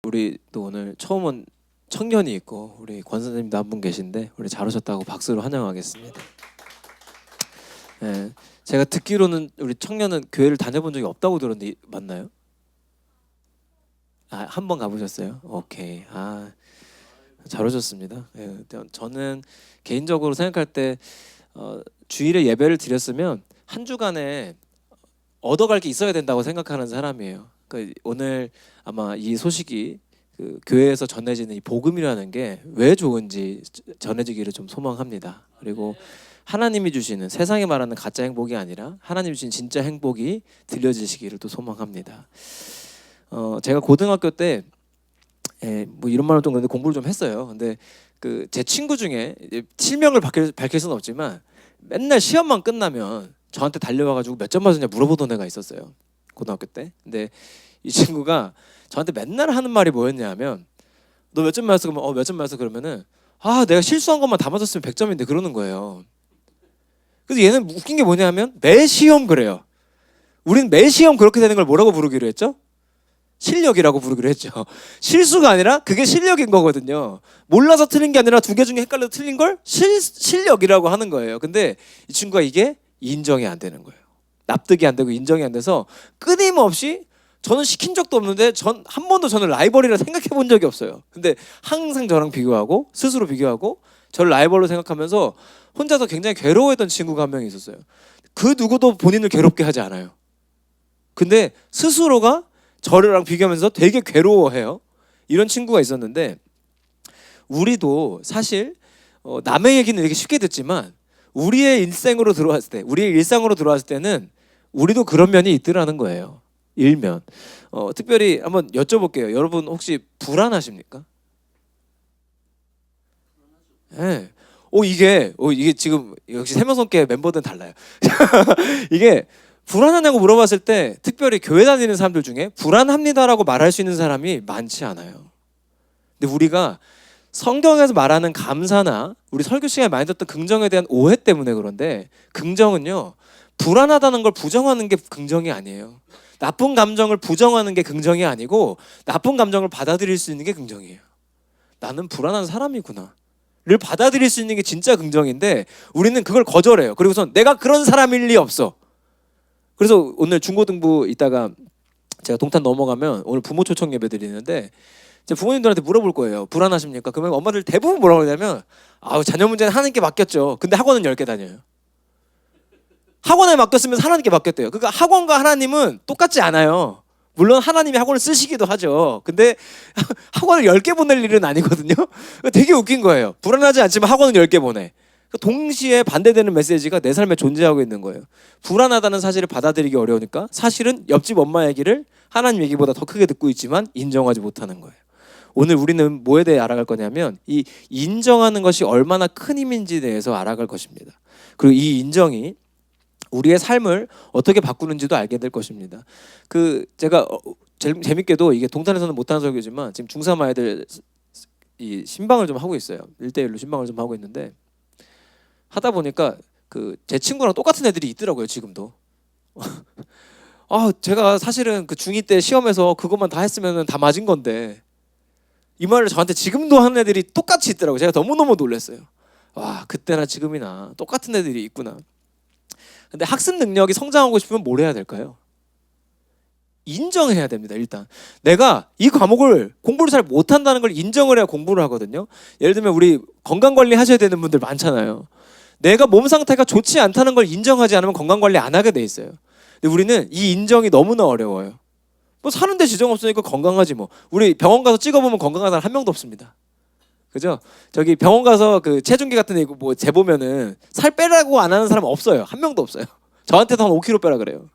우리 또 오늘 처음 온 청년이 있고 우리 권 선생님도 한 분 계신데 우리 잘 오셨다고 박수로 환영하겠습니다. 예, 제가 듣기로는 우리 청년은 교회를 다녀본 적이 없다고 들었는데 맞나요? 아, 한 번 가보셨어요? 오케이. 아, 잘 오셨습니다. 예, 저는 개인적으로 생각할 때 주일에 예배를 드렸으면 한 주간에 얻어갈 게 있어야 된다고 생각하는 사람이에요. 그러니까 오늘 아마 이 소식이 그 교회에서 전해지는 이 복음이라는 게 왜 좋은지 전해지기를 좀 소망합니다. 그리고 하나님이 주시는 세상에 말하는 가짜 행복이 아니라 하나님이 주신 진짜 행복이 들려지시기를 또 소망합니다. 제가 고등학교 때 뭐 이런 말은 좀 근데 공부를 좀 했어요. 근데 그 제 친구 중에 실명을 밝힐 수는 없지만 맨날 시험만 끝나면 저한테 달려와가지고 몇 점 맞았냐 물어보던 애가 있었어요. 고등학교 때. 근데 이 친구가 저한테 맨날 하는 말이 뭐였냐면 너 몇 점 맞았어? 그러면 몇 점 맞았어? 그러면은 아 내가 실수한 것만 다 맞았으면 100점인데 그러는 거예요. 그래서 얘는 웃긴 게 뭐냐면 매 시험 그래요. 우리는 매 시험 그렇게 되는 걸 뭐라고 부르기로 했죠? 실력이라고 부르기로 했죠. 실수가 아니라 그게 실력인 거거든요. 몰라서 틀린 게 아니라 두 개 중에 헷갈려서 틀린 걸 실력이라고 하는 거예요. 근데 이 친구가 이게 인정이 안 되는 거예요. 납득이 안 되고 인정이 안 돼서 끊임없이 저는 시킨 적도 없는데 한 번도 저는 라이벌이라 생각해 본 적이 없어요. 근데 항상 저랑 비교하고 스스로 비교하고 저를 라이벌로 생각하면서 혼자서 굉장히 괴로워했던 친구가 한 명 있었어요. 그 누구도 본인을 괴롭게 하지 않아요. 근데 스스로가 저랑 비교하면서 되게 괴로워해요. 이런 친구가 있었는데 우리도 사실 남의 얘기는 되게 쉽게 듣지만 우리의 일상으로 들어왔을 때는 우리도 그런 면이 있더라는 거예요. 일면 특별히 한번 여쭤볼게요. 여러분 혹시 불안하십니까? 네. 이게 지금 역시 세명성계 멤버들은 달라요. 이게 불안하냐고 물어봤을 때 특별히 교회 다니는 사람들 중에 불안합니다라고 말할 수 있는 사람이 많지 않아요. 근데 우리가 성경에서 말하는 감사나 우리 설교 시간에 많이 듣던 긍정에 대한 오해 때문에 그런데 긍정은요 불안하다는 걸 부정하는 게 긍정이 아니에요. 나쁜 감정을 부정하는 게 긍정이 아니고 나쁜 감정을 받아들일 수 있는 게 긍정이에요. 나는 불안한 사람이구나 를 받아들일 수 있는 게 진짜 긍정인데 우리는 그걸 거절해요. 그리고선 내가 그런 사람일 리 없어. 그래서 오늘 중고등부 있다가 제가 동탄 넘어가면 오늘 부모 초청 예배 드리는데 제 부모님들한테 물어볼 거예요. 불안하십니까? 그러면 엄마들 대부분 뭐라고 하냐면 자녀 문제는 하나님께 맡겼죠. 근데 학원은 10개 다녀요. 학원에 맡겼으면 하나님께 맡겼대요. 그러니까 학원과 하나님은 똑같지 않아요. 물론 하나님이 학원을 쓰시기도 하죠. 근데 학원을 10개 보낼 일은 아니거든요. 되게 웃긴 거예요. 불안하지 않지만 학원은 10개 보내. 동시에 반대되는 메시지가 내 삶에 존재하고 있는 거예요. 불안하다는 사실을 받아들이기 어려우니까 사실은 옆집 엄마 얘기를 하나님 얘기보다 더 크게 듣고 있지만 인정하지 못하는 거예요. 오늘 우리는 뭐에 대해 알아갈 거냐면 이 인정하는 것이 얼마나 큰 힘인지에 대해서 알아갈 것입니다. 그리고 이 인정이 우리의 삶을 어떻게 바꾸는지도 알게 될 것입니다. 제가 재밌게도 이게 동탄에서는 못하는 설교지만 지금 중3 아이들 이 신방을 좀 하고 있어요. 1대1로 신방을 좀 하고 있는데 하다 보니까 제 친구랑 똑같은 애들이 있더라고요. 지금도. 제가 사실은 그 중2 때 시험에서 그것만 다 했으면 다 맞은 건데 이 말을 저한테 지금도 하는 애들이 똑같이 있더라고요. 제가 너무너무 놀랐어요. 와, 그때나 지금이나 똑같은 애들이 있구나. 근데 학습 능력이 성장하고 싶으면 뭘 해야 될까요? 인정해야 됩니다. 일단 내가 이 과목을 공부를 잘 못한다는 걸 인정을 해야 공부를 하거든요. 예를 들면 우리 건강관리 하셔야 되는 분들 많잖아요. 내가 몸 상태가 좋지 않다는 걸 인정하지 않으면 건강관리 안 하게 돼 있어요. 근데 우리는 이 인정이 너무나 어려워요. 뭐 사는데 지장 없으니까 건강하지 뭐. 우리 병원 가서 찍어보면 건강한 사람 한 명도 없습니다. 그죠? 저기 병원 가서 그 체중계 같은 데 뭐 재보면은 살 빼라고 안 하는 사람 없어요. 한 명도 없어요. 저한테도 한 5kg 빼라 그래요.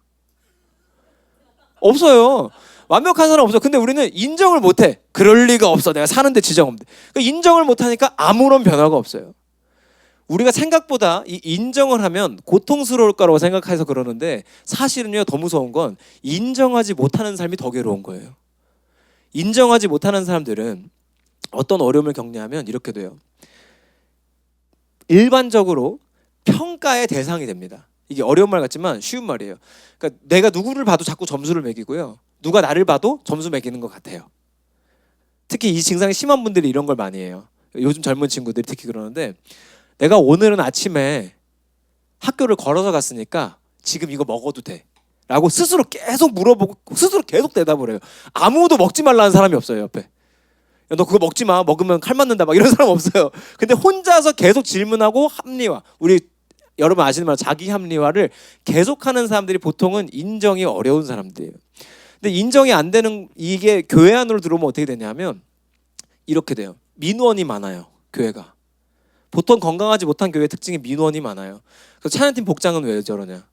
없어요. 완벽한 사람 없어. 근데 우리는 인정을 못해. 그럴 리가 없어. 내가 사는데 지장 없는데. 그러니까 인정을 못하니까 아무런 변화가 없어요. 우리가 생각보다 이 인정을 하면 고통스러울 거라고 생각해서 그러는데 사실은요 더 무서운 건 인정하지 못하는 삶이 더 괴로운 거예요. 인정하지 못하는 사람들은 어떤 어려움을 겪냐면 이렇게 돼요. 일반적으로 평가의 대상이 됩니다. 이게 어려운 말 같지만 쉬운 말이에요. 그러니까 내가 누구를 봐도 자꾸 점수를 매기고요. 누가 나를 봐도 점수 매기는 것 같아요. 특히 이 증상이 심한 분들이 이런 걸 많이 해요. 요즘 젊은 친구들이 특히 그러는데, 내가 오늘은 아침에 학교를 걸어서 갔으니까 지금 이거 먹어도 돼 라고 스스로 계속 물어보고 스스로 계속 대답을 해요. 아무도 먹지 말라는 사람이 없어요. 옆에 야, 너 그거 먹지 마, 먹으면 칼 맞는다, 막 이런 사람 없어요. 근데 혼자서 계속 질문하고 합리화, 우리 여러분 아시는 말 자기 합리화를 계속하는 사람들이 보통은 인정이 어려운 사람들이에요. 근데 인정이 안 되는, 이게 교회 안으로 들어오면 어떻게 되냐면 이렇게 돼요. 민원이 많아요. 교회가 보통 건강하지 못한 교회 특징이 민원이 많아요. 그래서 찬양팀 복장은 왜 저러냐,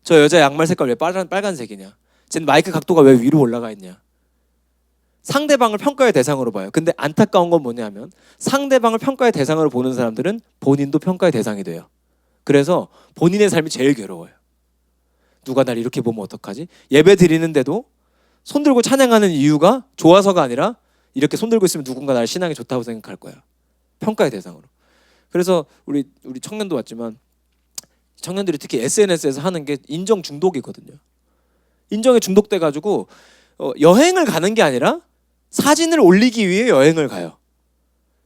저 여자 양말 색깔 왜 빨간색이냐, 쟤는 마이크 각도가 왜 위로 올라가 있냐. 상대방을 평가의 대상으로 봐요. 근데 안타까운 건 뭐냐면 상대방을 평가의 대상으로 보는 사람들은 본인도 평가의 대상이 돼요. 그래서 본인의 삶이 제일 괴로워요. 누가 날 이렇게 보면 어떡하지? 예배 드리는데도 손 들고 찬양하는 이유가 좋아서가 아니라 이렇게 손 들고 있으면 누군가 날 신앙이 좋다고 생각할 거야. 평가의 대상으로. 그래서 우리 청년도 왔지만 청년들이 특히 SNS에서 하는 게 인정 중독이거든요. 인정에 중독돼가지고 여행을 가는 게 아니라 사진을 올리기 위해 여행을 가요.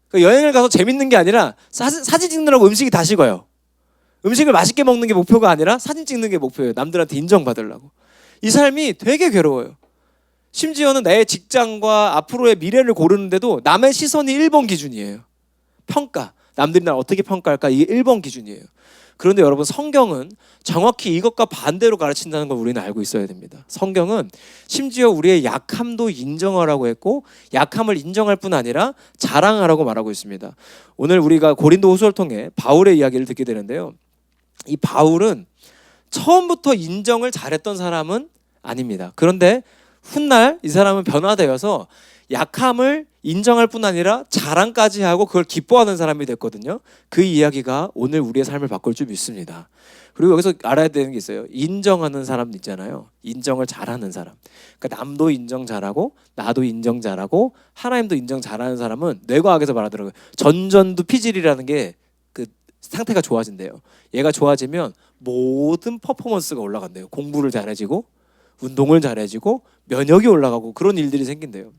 그러니까 여행을 가서 재밌는 게 아니라 사진 찍느라고 음식이 다 식어요. 음식을 맛있게 먹는 게 목표가 아니라 사진 찍는 게 목표예요. 남들한테 인정받으려고. 이 삶이 되게 괴로워요. 심지어는 내 직장과 앞으로의 미래를 고르는데도 남의 시선이 1번 기준이에요. 평가. 남들이 날 어떻게 평가할까? 이게 1번 기준이에요. 그런데 여러분, 성경은 정확히 이것과 반대로 가르친다는 걸 우리는 알고 있어야 됩니다. 성경은 심지어 우리의 약함도 인정하라고 했고, 약함을 인정할 뿐 아니라 자랑하라고 말하고 있습니다. 오늘 우리가 고린도 후서를 통해 바울의 이야기를 듣게 되는데요. 이 바울은 처음부터 인정을 잘했던 사람은 아닙니다. 그런데 훗날 이 사람은 변화되어서 약함을 인정할 뿐 아니라 자랑까지 하고 그걸 기뻐하는 사람이 됐거든요. 그 이야기가 오늘 우리의 삶을 바꿀 줄 믿습니다. 그리고 여기서 알아야 되는 게 있어요. 인정하는 사람 있잖아요. 인정을 잘하는 사람. 그러니까 남도 인정 잘하고 나도 인정 잘하고 하나님도 인정 잘하는 사람은 뇌과학에서 말하더라고요. 전전두 피질이라는 게 그 상태가 좋아진대요. 얘가 좋아지면 모든 퍼포먼스가 올라간대요. 공부를 잘해지고 운동을 잘해지고 면역이 올라가고 그런 일들이 생긴대요.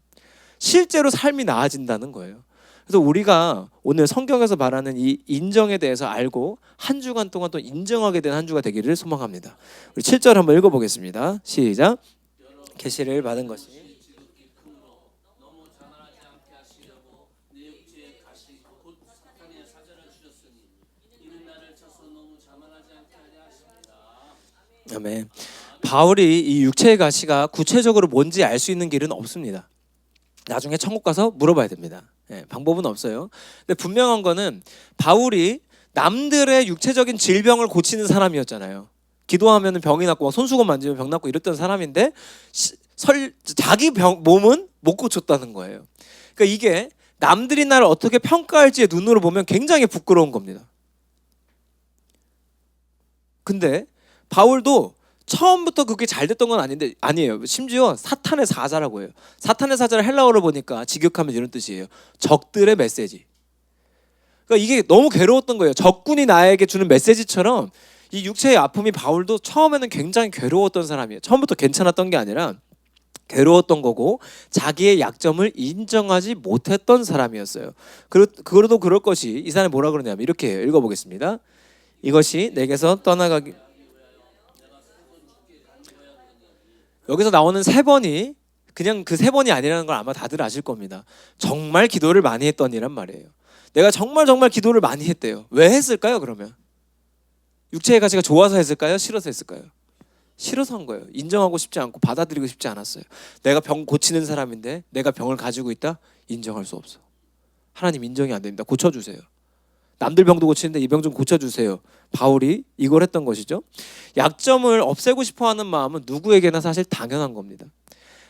실제로 삶이 나아진다는 거예요. 그래서 우리가 오늘 성경에서 말하는 이 인정에 대해서 알고 한 주간 동안 또 인정하게 된 한 주가 되기를 소망합니다. 우리 7절 한번 읽어보겠습니다. 시작. 계시를 받은 것이 아멘. 바울이 이 육체의 가시가 구체적으로 뭔지 알 수 있는 길은 없습니다. 나중에 천국 가서 물어봐야 됩니다. 방법은 없어요. 근데 분명한 거는 바울이 남들의 육체적인 질병을 고치는 사람이었잖아요. 기도하면 병이 낫고 손수건 만지면 병 낫고 이랬던 사람인데 자기 몸은 못 고쳤다는 거예요. 그러니까 이게 남들이 나를 어떻게 평가할지의 눈으로 보면 굉장히 부끄러운 겁니다. 근데 바울도 처음부터 그게 잘 됐던 건 아니에요. 심지어 사탄의 사자라고 해요. 사탄의 사자를 헬라어로 보니까 직역하면 이런 뜻이에요. 적들의 메시지. 그러니까 이게 너무 괴로웠던 거예요. 적군이 나에게 주는 메시지처럼 이 육체의 아픔이 바울도 처음에는 굉장히 괴로웠던 사람이에요. 처음부터 괜찮았던 게 아니라 괴로웠던 거고 자기의 약점을 인정하지 못했던 사람이었어요. 그래도 그럴 것이, 이 사람이 뭐라 그러냐면 이렇게 해요. 읽어보겠습니다. 이것이 내게서 떠나가기, 여기서 나오는 세 번이 그냥 그 세 번이 아니라는 걸 아마 다들 아실 겁니다. 정말 기도를 많이 했더니란 말이에요. 내가 정말 기도를 많이 했대요. 왜 했을까요? 그러면 육체의 가치가 좋아서 했을까요? 싫어서 했을까요? 싫어서 한 거예요. 인정하고 싶지 않고 받아들이고 싶지 않았어요. 내가 병 고치는 사람인데 내가 병을 가지고 있다? 인정할 수 없어. 하나님 인정이 안 됩니다. 고쳐주세요. 남들 병도 고치는데 이 병 좀 고쳐주세요. 바울이 이걸 했던 것이죠. 약점을 없애고 싶어하는 마음은 누구에게나 사실 당연한 겁니다.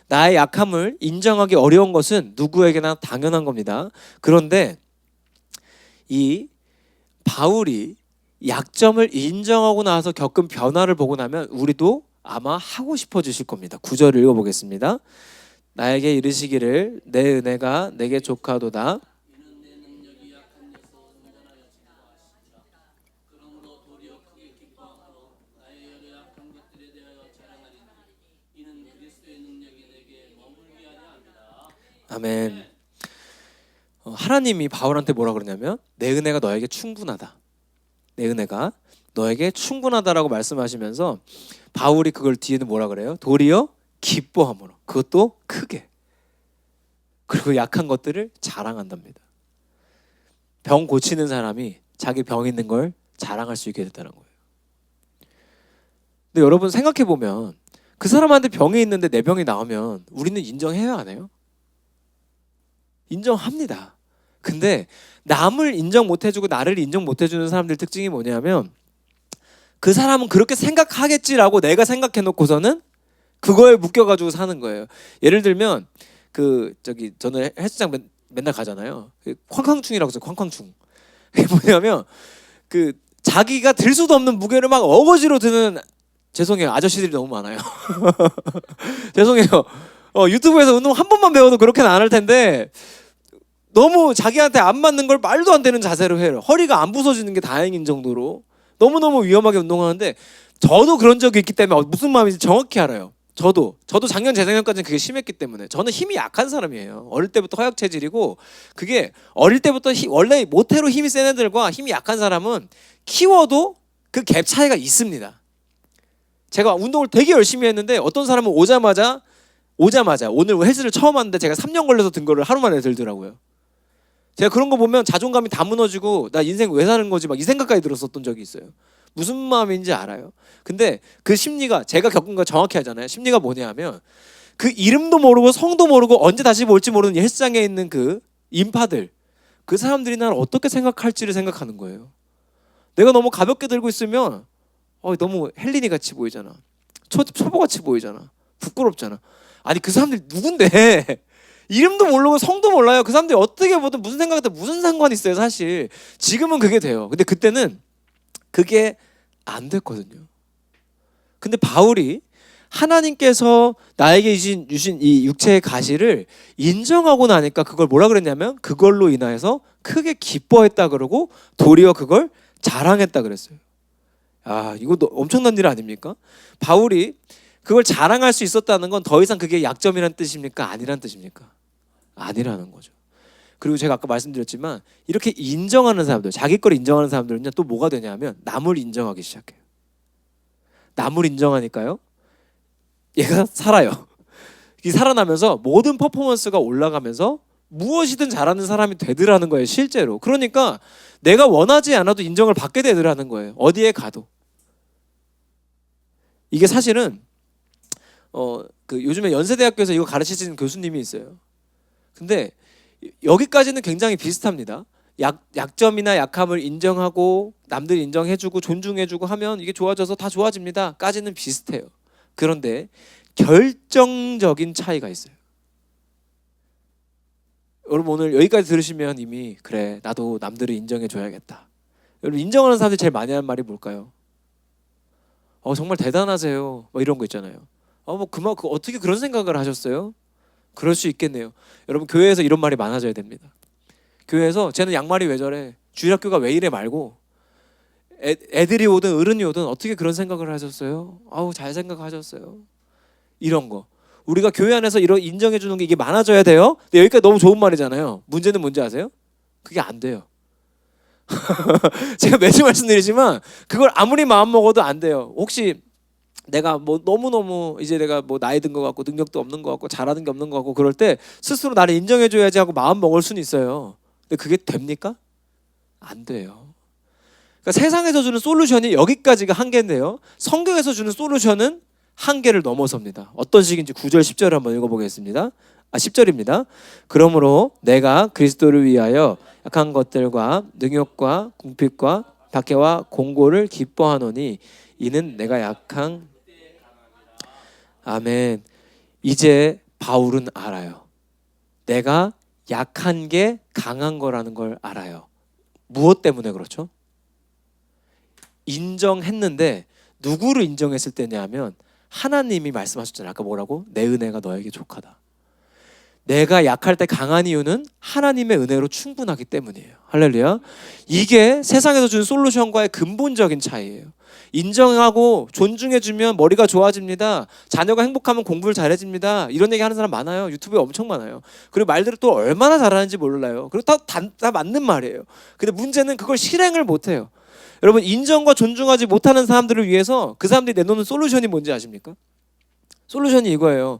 나의 약함을 인정하기 어려운 것은 누구에게나 당연한 겁니다. 그런데 이 바울이 약점을 인정하고 나서 겪은 변화를 보고 나면 우리도 아마 하고 싶어지실 겁니다. 9절을 읽어보겠습니다. 나에게 이르시기를 내 은혜가 내게 족하도다. 아멘. 하나님이 바울한테 뭐라 그러냐면 내 은혜가 너에게 충분하다. 내 은혜가 너에게 충분하다라고 말씀하시면서 바울이 그걸 뒤에는 뭐라 그래요? 도리어 기뻐함으로, 그것도 크게. 그리고 약한 것들을 자랑한답니다. 병 고치는 사람이 자기 병 있는 걸 자랑할 수 있게 됐다는 거예요. 근데 여러분 생각해 보면 그 사람한테 병이 있는데 내 병이 나오면 우리는 인정해야 안 해요? 인정합니다. 근데 남을 인정 못 해주고 나를 인정 못 해주는 사람들 특징이 뭐냐면 그 사람은 그렇게 생각하겠지라고 내가 생각해 놓고서는 그거에 묶여가지고 사는 거예요. 예를 들면 저는 헬스장 맨날 가잖아요. 쾅쾅충이라고 해서 쾅쾅충. 그게 뭐냐면 자기가 들 수도 없는 무게를 막 어거지로 드는, 죄송해요, 아저씨들이 너무 많아요. 죄송해요. 유튜브에서 운동 한 번만 배워도 그렇게는 안 할 텐데 너무 자기한테 안 맞는 걸 말도 안 되는 자세로 해요. 허리가 안 부서지는 게 다행인 정도로 너무너무 위험하게 운동하는데 저도 그런 적이 있기 때문에 무슨 마음인지 정확히 알아요. 저도 작년 재작년까지는 그게 심했기 때문에. 저는 힘이 약한 사람이에요. 어릴 때부터 허약 체질이고, 그게 어릴 때부터 원래 모태로 힘이 센 애들과 힘이 약한 사람은 키워도 그 갭 차이가 있습니다. 제가 운동을 되게 열심히 했는데 어떤 사람은 오자마자 오늘 헬스를 처음 하는데 제가 3년 걸려서 든 거를 하루 만에 들더라고요. 제가 그런 거 보면 자존감이 다 무너지고 나 인생 왜 사는 거지 막 이 생각까지 들었었던 적이 있어요. 무슨 마음인지 알아요. 근데 그 심리가, 제가 겪은 거 정확히 하잖아요. 심리가 뭐냐면 그 이름도 모르고 성도 모르고 언제 다시 볼지 모르는 헬스장에 있는 그 인파들, 그 사람들이 나를 어떻게 생각할지를 생각하는 거예요. 내가 너무 가볍게 들고 있으면 너무 헬린이 같이 보이잖아. 초보 같이 보이잖아. 부끄럽잖아. 아니 그 사람들이 누군데 이름도 모르고 성도 몰라요. 그 사람들이 어떻게 보든 무슨 생각도 무슨 상관이 있어요 사실. 지금은 그게 돼요. 근데 그때는 그게 안 됐거든요. 근데 바울이 하나님께서 나에게 주신 이 육체의 가시를 인정하고 나니까 그걸 뭐라 그랬냐면 그걸로 인하여서 크게 기뻐했다 그러고 도리어 그걸 자랑했다 그랬어요. 이것도 엄청난 일 아닙니까? 바울이 그걸 자랑할 수 있었다는 건 더 이상 그게 약점이란 뜻입니까? 아니란 뜻입니까? 아니라는 거죠. 그리고 제가 아까 말씀드렸지만 이렇게 인정하는 사람들, 자기 걸 인정하는 사람들은요 또 뭐가 되냐면 남을 인정하기 시작해요. 남을 인정하니까요 얘가 살아요. 이 살아나면서 모든 퍼포먼스가 올라가면서 무엇이든 잘하는 사람이 되더라는 거예요 실제로. 그러니까 내가 원하지 않아도 인정을 받게 되더라는 거예요. 어디에 가도. 이게 사실은 요즘에 연세대학교에서 이거 가르치시는 교수님이 있어요. 근데 여기까지는 굉장히 비슷합니다. 약점이나 약함을 인정하고 남들 인정해주고 존중해주고 하면 이게 좋아져서 다 좋아집니다. 까지는 비슷해요. 그런데 결정적인 차이가 있어요. 여러분 오늘 여기까지 들으시면 이미 그래 나도 남들을 인정해줘야겠다. 여러분 인정하는 사람들이 제일 많이 하는 말이 뭘까요? 정말 대단하세요. 뭐 이런 거 있잖아요. 어떻게 그런 생각을 하셨어요? 그럴 수 있겠네요. 여러분 교회에서 이런 말이 많아져야 됩니다. 교회에서 쟤는 양말이 왜 저래? 주일학교가 왜 이래 말고 애들이 오든 어른이 오든 어떻게 그런 생각을 하셨어요? 잘 생각하셨어요. 이런 거. 우리가 교회 안에서 이런 인정해 주는 게 이게 많아져야 돼요. 근데 여기까지 너무 좋은 말이잖아요. 문제는 뭔지 아세요? 그게 안 돼요. 제가 매주 말씀드리지만 그걸 아무리 마음 먹어도 안 돼요. 혹시 내가 너무너무 이제 내가 나이 든 것 같고 능력도 없는 것 같고 잘하는 게 없는 것 같고 그럴 때 스스로 나를 인정해 줘야지 하고 마음 먹을 수는 있어요. 근데 그게 됩니까? 안 돼요. 그러니까 세상에서 주는 솔루션이 여기까지가 한계인데요. 성경에서 주는 솔루션은 한계를 넘어섭니다. 어떤 식인지 9절 10절을 한번 읽어보겠습니다. 10절입니다. 그러므로 내가 그리스도를 위하여 약한 것들과 능욕과 궁핍과 박해와 공고를 기뻐하노니 이는 내가 약한. 아멘. 이제 바울은 알아요. 내가 약한 게 강한 거라는 걸 알아요. 무엇 때문에 그렇죠? 인정했는데 누구를 인정했을 때냐면 하나님이 말씀하셨잖아요. 아까 뭐라고? 내 은혜가 너에게 족하다. 내가 약할 때 강한 이유는 하나님의 은혜로 충분하기 때문이에요. 할렐루야. 이게 세상에서 주는 솔루션과의 근본적인 차이예요. 인정하고 존중해주면 머리가 좋아집니다. 자녀가 행복하면 공부를 잘해집니다. 이런 얘기 하는 사람 많아요. 유튜브에 엄청 많아요. 그리고 말들을 또 얼마나 잘하는지 몰라요. 그리고 다 맞는 말이에요. 근데 문제는 그걸 실행을 못해요. 여러분, 인정과 존중하지 못하는 사람들을 위해서 그 사람들이 내놓는 솔루션이 뭔지 아십니까? 솔루션이 이거예요.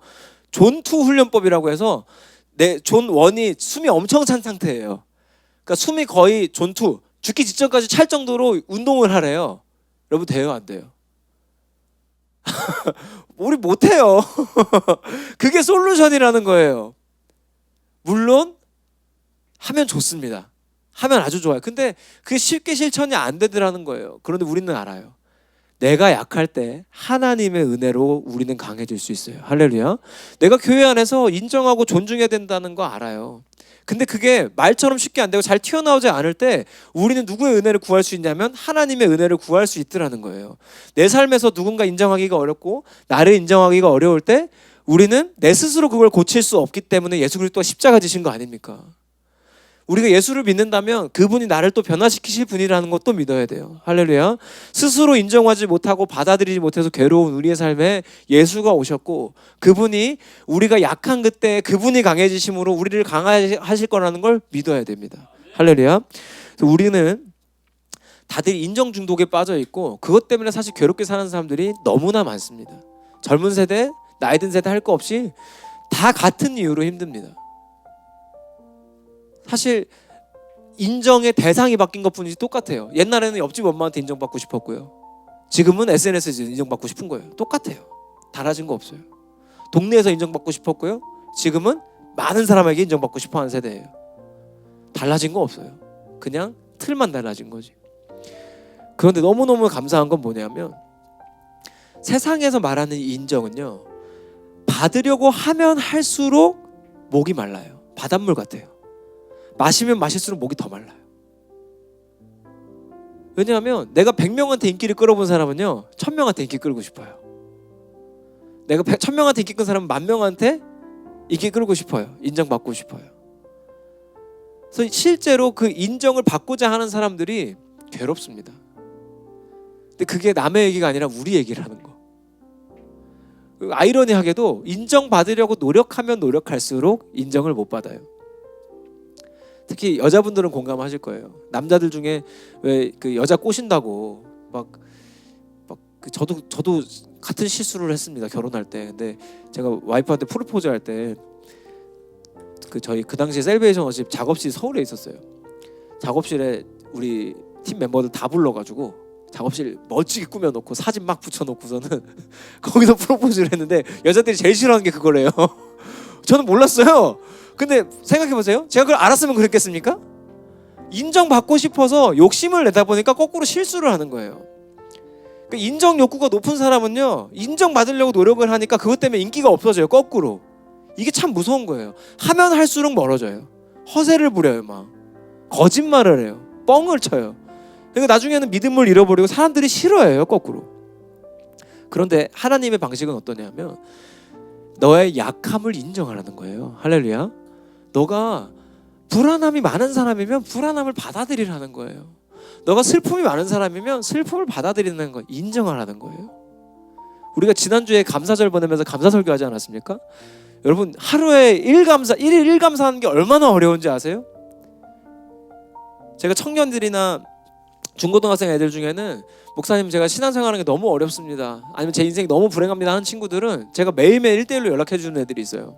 존2 훈련법이라고 해서 존 1이 숨이 엄청 찬 상태예요. 그러니까 숨이 거의 존2 죽기 직전까지 찰 정도로 운동을 하래요. 여러분, 돼요, 안 돼요? 우리 못해요. 그게 솔루션이라는 거예요. 물론 하면 좋습니다. 하면 아주 좋아요. 근데 그게 쉽게 실천이 안 되더라는 거예요. 그런데 우리는 알아요. 내가 약할 때 하나님의 은혜로 우리는 강해질 수 있어요. 할렐루야. 내가 교회 안에서 인정하고 존중해야 된다는 거 알아요. 근데 그게 말처럼 쉽게 안 되고 잘 튀어나오지 않을 때 우리는 누구의 은혜를 구할 수 있냐면 하나님의 은혜를 구할 수 있더라는 거예요. 내 삶에서 누군가 인정하기가 어렵고 나를 인정하기가 어려울 때 우리는 내 스스로 그걸 고칠 수 없기 때문에 예수 그리스도가 십자가 지신 거 아닙니까? 우리가 예수를 믿는다면 그분이 나를 또 변화시키실 분이라는 것도 믿어야 돼요. 할렐루야. 스스로 인정하지 못하고 받아들이지 못해서 괴로운 우리의 삶에 예수가 오셨고 그분이 우리가 약한 그때 그분이 강해지심으로 우리를 강하실 거라는 걸 믿어야 됩니다. 할렐루야. 그래서 우리는 다들 인정 중독에 빠져 있고 그것 때문에 사실 괴롭게 사는 사람들이 너무나 많습니다. 젊은 세대, 나이 든 세대 할 거 없이 다 같은 이유로 힘듭니다. 사실 인정의 대상이 바뀐 것뿐이지 똑같아요. 옛날에는 옆집 엄마한테 인정받고 싶었고요. 지금은 SNS에서 인정받고 싶은 거예요. 똑같아요. 달라진 거 없어요. 동네에서 인정받고 싶었고요. 지금은 많은 사람에게 인정받고 싶어하는 세대예요. 달라진 거 없어요. 그냥 틀만 달라진 거지. 그런데 너무너무 감사한 건 뭐냐면 세상에서 말하는 인정은요, 받으려고 하면 할수록 목이 말라요. 바닷물 같아요. 마시면 마실수록 목이 더 말라요. 왜냐하면 내가 100명한테 인기를 끌어본 사람은요 1000명한테 인기 끌고 싶어요. 내가 1000명한테 인기 끈 사람은 10,000명한테 인기 끌고 싶어요. 인정받고 싶어요. 그래서 실제로 그 인정을 받고자 하는 사람들이 괴롭습니다. 근데 그게 남의 얘기가 아니라 우리 얘기를 하는 거. 아이러니하게도 인정받으려고 노력하면 노력할수록 인정을 못 받아요. 특히 여자분들은 공감하실 거예요. 남자들 중에 왜 그 여자 꼬신다고 저도 같은 실수를 했습니다. 결혼할 때. 근데 제가 와이프한테 프로포즈 할 때 저희 그 당시에 셀베이션 워십 작업실 서울에 있었어요. 작업실에 우리 팀 멤버들 다 불러가지고 작업실 멋지게 꾸며놓고 사진 막 붙여놓고서는 거기서 프로포즈를 했는데 여자들이 제일 싫어하는 게 그거래요. 저는 몰랐어요. 근데 생각해보세요. 제가 그걸 알았으면 그랬겠습니까? 인정받고 싶어서 욕심을 내다 보니까 거꾸로 실수를 하는 거예요. 그러니까 인정 욕구가 높은 사람은요 인정받으려고 노력을 하니까 그것 때문에 인기가 없어져요. 거꾸로. 이게 참 무서운 거예요. 하면 할수록 멀어져요. 허세를 부려요. 막 거짓말을 해요. 뻥을 쳐요. 그러니까 나중에는 믿음을 잃어버리고 사람들이 싫어해요. 거꾸로. 그런데 하나님의 방식은 어떠냐면 너의 약함을 인정하라는 거예요. 할렐루야. 너가 불안함이 많은 사람이면 불안함을 받아들이라는 거예요. 너가 슬픔이 많은 사람이면 슬픔을 받아들이는 거 인정하라는 거예요. 우리가 지난주에 감사절 보내면서 감사 설교하지 않았습니까? 여러분 하루에 1일 1감사하는 게 얼마나 어려운지 아세요? 제가 청년들이나 중고등학생 애들 중에는 목사님 제가 신앙생활하는 게 너무 어렵습니다. 아니면 제 인생이 너무 불행합니다 하는 친구들은 제가 매일매일 1대1로 연락해 주는 애들이 있어요.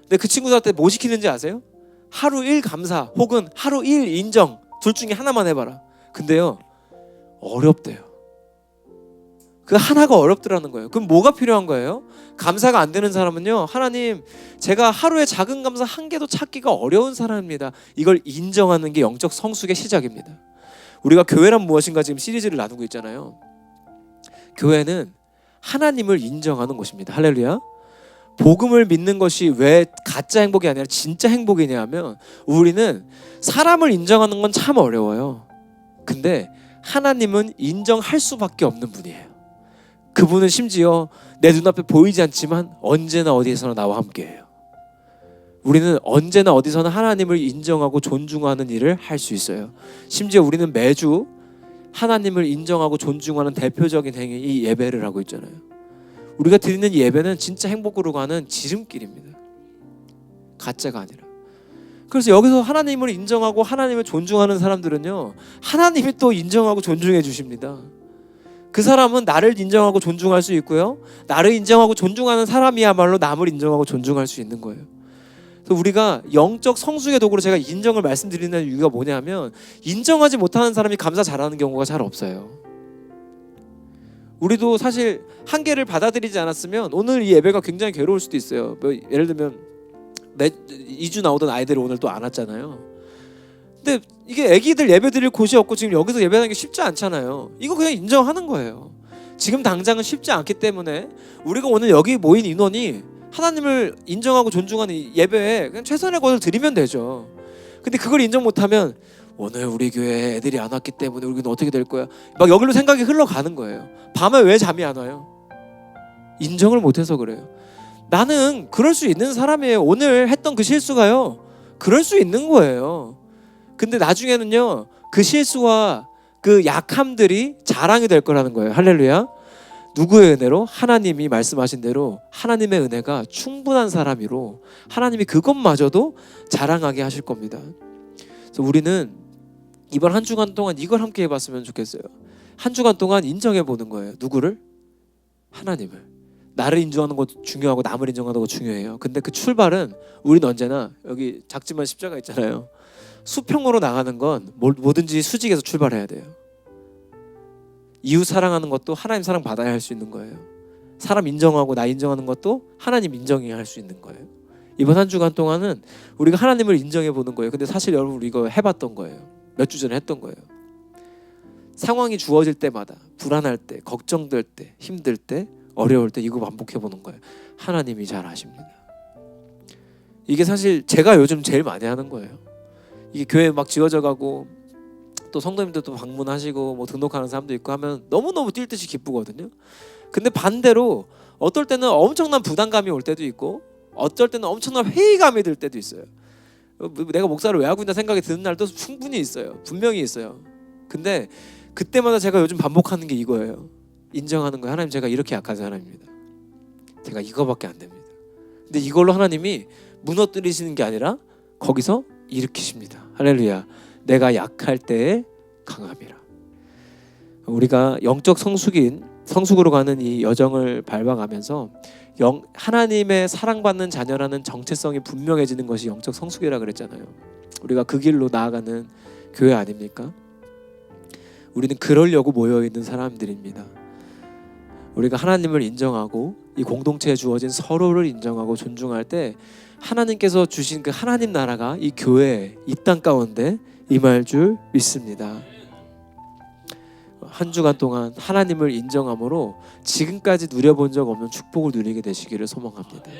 근데 그 친구들한테 뭐 시키는지 아세요? 하루 1 감사 혹은 하루 1 인정 둘 중에 하나만 해봐라. 근데요 어렵대요. 그 하나가 어렵더라는 거예요. 그럼 뭐가 필요한 거예요? 감사가 안 되는 사람은요 하나님 제가 하루에 작은 감사 한 개도 찾기가 어려운 사람입니다. 이걸 인정하는 게 영적 성숙의 시작입니다. 우리가 교회란 무엇인가 지금 시리즈를 나누고 있잖아요. 교회는 하나님을 인정하는 곳입니다. 할렐루야. 복음을 믿는 것이 왜 가짜 행복이 아니라 진짜 행복이냐 하면 우리는 사람을 인정하는 건 참 어려워요. 근데 하나님은 인정할 수밖에 없는 분이에요. 그분은 심지어 내 눈앞에 보이지 않지만 언제나 어디에서나 나와 함께해요. 우리는 언제나 어디서나 하나님을 인정하고 존중하는 일을 할 수 있어요. 심지어 우리는 매주 하나님을 인정하고 존중하는 대표적인 행위, 이 예배를 하고 있잖아요. 우리가 드리는 이 예배는 진짜 행복으로 가는 지름길입니다. 가짜가 아니라. 그래서 여기서 하나님을 인정하고 하나님을 존중하는 사람들은요, 하나님이 또 인정하고 존중해 주십니다. 그 사람은 나를 인정하고 존중할 수 있고요, 나를 인정하고 존중하는 사람이야말로 남을 인정하고 존중할 수 있는 거예요. 그래서 우리가 영적 성숙의 도구로 제가 인정을 말씀드리는 이유가 뭐냐면, 인정하지 못하는 사람이 감사 잘하는 경우가 잘 없어요. 우리도 사실 한계를 받아들이지 않았으면 오늘 이 예배가 굉장히 괴로울 수도 있어요. 뭐 예를 들면 2주 나오던 아이들이 오늘 또 안 왔잖아요. 근데 이게 애기들 예배 드릴 곳이 없고 지금 여기서 예배하는 게 쉽지 않잖아요. 이거 그냥 인정하는 거예요. 지금 당장은 쉽지 않기 때문에 우리가 오늘 여기 모인 인원이 하나님을 인정하고 존중하는 예배에 그냥 최선의 것을 드리면 되죠. 근데 그걸 인정 못하면 오늘 우리 교회 애들이 안 왔기 때문에 우리는 어떻게 될 거야, 막 여기로 생각이 흘러가는 거예요. 밤에 왜 잠이 안 와요? 인정을 못해서 그래요. 나는 그럴 수 있는 사람이에요. 오늘 했던 그 실수가요, 그럴 수 있는 거예요. 근데 나중에는요, 그 실수와 그 약함들이 자랑이 될 거라는 거예요. 할렐루야. 누구의 은혜로? 하나님이 말씀하신 대로 하나님의 은혜가 충분한 사람이로 하나님이 그것마저도 자랑하게 하실 겁니다. 그래서 우리는 이번 한 주간 동안 이걸 함께 해봤으면 좋겠어요. 한 주간 동안 인정해 보는 거예요. 누구를? 하나님을. 나를 인정하는 것도 중요하고 남을 인정하는 것도 중요해요. 근데 그 출발은 우리는 언제나 여기 작지만 십자가 있잖아요. 수평으로 나가는 건 뭐든지 수직에서 출발해야 돼요. 이웃 사랑하는 것도 하나님 사랑 받아야 할 수 있는 거예요. 사람 인정하고 나 인정하는 것도 하나님 인정해야 할 수 있는 거예요. 이번 한 주간 동안은 우리가 하나님을 인정해 보는 거예요. 근데 사실 여러분 우리 이거 해봤던 거예요. 몇 주 전에 했던 거예요. 상황이 주어질 때마다 불안할 때, 걱정될 때, 힘들 때, 어려울 때 이거 반복해 보는 거예요. 하나님이 잘 아십니다. 이게 사실 제가 요즘 제일 많이 하는 거예요. 이게 교회 막 지어져 가고 또 성도님들도 방문하시고 뭐 등록하는 사람도 있고 하면 너무너무 뛸 듯이 기쁘거든요. 근데 반대로 어떨 때는 엄청난 부담감이 올 때도 있고 어쩔 때는 엄청난 회의감이 들 때도 있어요. 내가 목사를 왜 하고 있나 생각이 드는 날도 충분히 있어요. 분명히 있어요. 근데 그때마다 제가 요즘 반복하는 게 이거예요. 인정하는 거예요. 하나님, 제가 이렇게 약한 사람입니다. 제가 이거밖에 안 됩니다. 근데 이걸로 하나님이 무너뜨리시는 게 아니라 거기서 일으키십니다. 할렐루야. 내가 약할 때에 강함이라. 우리가 영적 성숙으로 가는 이 여정을 밟아가면서 하나님의 사랑받는 자녀라는 정체성이 분명해지는 것이 영적 성숙이라 그랬잖아요. 우리가 그 길로 나아가는 교회 아닙니까? 우리는 그러려고 모여있는 사람들입니다. 우리가 하나님을 인정하고 이 공동체에 주어진 서로를 인정하고 존중할 때 하나님께서 주신 그 하나님 나라가 이 교회, 이 땅 가운데 임할 줄 믿습니다. 한 주간 동안 하나님을 인정함으로 지금까지 누려본 적 없는 축복을 누리게 되시기를 소망합니다.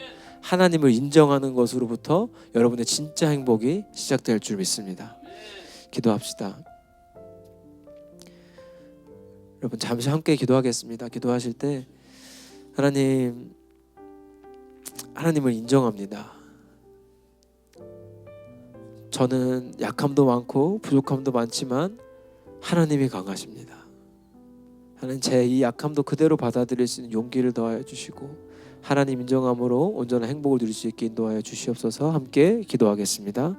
하나님을 인정하는 것으로부터 여러분의 진짜 행복이 시작될 줄 믿습니다. 기도합시다. 여러분 잠시 함께 기도하겠습니다. 기도하실 때 하나님을 인정합니다. 저는 약함도 많고 부족함도 많지만 하나님이 강하십니다. 하나님, 제 이 약함도 그대로 받아들일 수 있는 용기를 더하여 주시고 하나님 인정함으로 온전한 행복을 누릴 수 있게 인도하여 주시옵소서. 함께 기도하겠습니다.